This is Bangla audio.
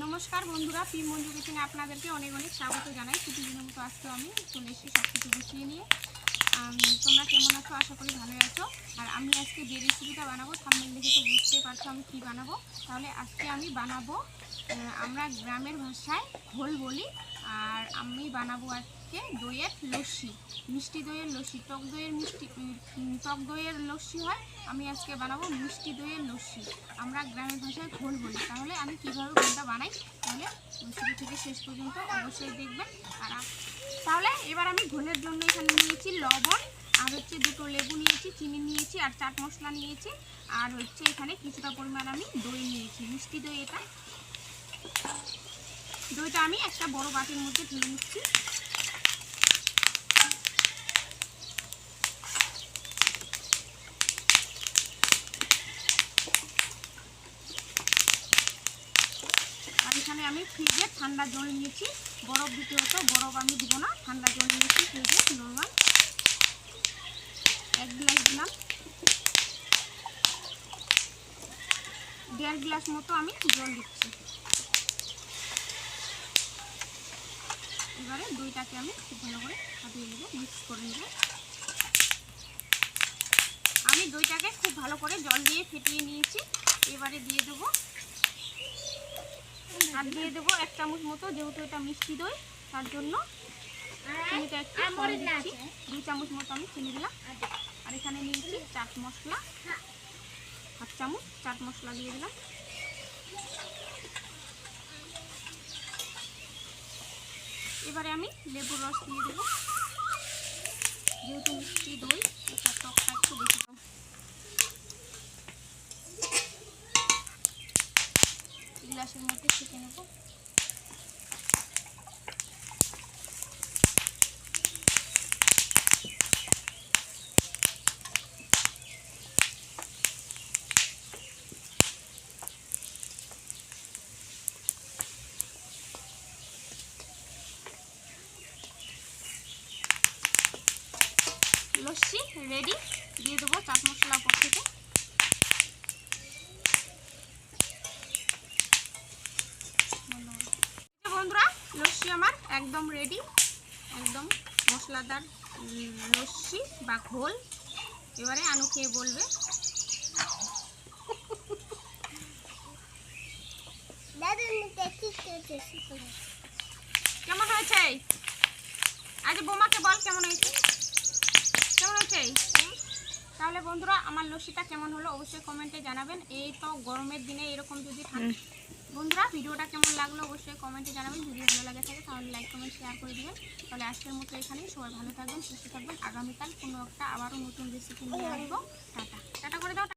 নমস্কার বন্ধুরা, পি মঞ্জু কিচেনে আপনাদেরকে অনেক অনেক স্বাগত জানাই। প্রতিদিনের মতো আজকে আমি চলে এসেছি সব কিছু গুছিয়ে নিয়ে। তোমরা কেমন আছো? আশা করি ভালোই আছো। আর আমি আজকে যে রেসিপিটা বানাবো, থাম্বনেল দেখে তো বুঝতেই পারছো আমি কী বানাবো। তাহলে আজকে আমি বানাবো, আমরা গ্রামের ভাষায় ঘোল বলি, আর আমি বানাবো আজকে দইয়ের লস্যি, মিষ্টি দইয়ের লস্যি। টক দইয়ের লস্যি হয়, আমি আজকে বানাবো মিষ্টি দইয়ের লস্যি, আমরা গ্রামের ভাষায় ঘোল বলি। তাহলে আমি কীভাবে ঘোলটা বানাই, তাহলে শুরু থেকে শেষ পর্যন্ত অবশ্যই দেখবেন। তাহলে এবার আমি ঘোলের জন্য এখানে নিয়েছি লবণ, আর হচ্ছে দুটো লেবু নিয়েছি, চিনি নিয়েছি, আর চাট মশলা নিয়েছি, আর হচ্ছে এখানে কিছুটা পরিমাণ আমি দই নিয়েছি, মিষ্টি দই। দইটা আমি একটা বড় বাটির মধ্যে ঢেলে নিচ্ছি। আর এখানে আমি ফ্রিজে ঠান্ডা জল নিয়েছি, বরফ দিতে হতো, বরফ আমি দিব না, ঠান্ডা জল নিয়েছি ফ্রিজে নর্মাল। 1 গ্লাস দিলাম, 1.5 গ্লাস মতো আমি জল দিচ্ছি। এবারে দইটাকে আমি খুব ভালো করে ফাটিয়ে নেব, মিক্স করে নেব। আমি দইটাকে খুব ভালো করে জল দিয়ে ফেটিয়ে নিয়েছি। এবারে দিয়ে দেবো, আর দিয়ে দেবো 1 চামচ মতো, যেহেতু এটা মিষ্টি দই তার জন্য চিনিটা একটু কম দিচ্ছি। 2 চামচ মতো আমি চিনি দিলাম। আর এখানে নিয়েছি চাট মশলা, 1/2 চামচ চাট মশলা দিয়ে দিলাম। এবারে আমি লেবুর রস দিয়ে দেবো, যেহেতু মিষ্টি দই এটা টকটা একটু বেশি কম। গ্লাসের মধ্যে ছেঁকে নেব। লস্যি রেডি, দিয়ে দেবো চাট মশলা উপর থেকে। বন্ধুরা, লস্যি আমার একদম রেডি, একদম মশলাদার লস্যি বা ঘোল। এবারে আনু খেয়ে বলবে কেমন হয়েছে। আজ বোমাকে বল কেমন হয়েছে, কেমন হয়েছে। তাহলে বন্ধুরা, আমার লস্যিটা কেমন হলো অবশ্যই কমেন্টে জানাবেন। এই তো গরমের দিনে এরকম যদি বন্ধুরা, ভিডিওটা কেমন লাগলো অবশ্যই কমেন্টে জানাবেন। যদি ভালো লাগে থাকে তাহলে লাইক কমেন্ট শেয়ার করে দিবেন। তাহলে আজকের মতো এখানেই, সবাই ভালো থাকবেন, সুস্থ থাকবেন। আগামীকাল কোনো একটা আবারও নতুন রেসিপি নিয়ে আসবো। টাটা টাটা করে দাও।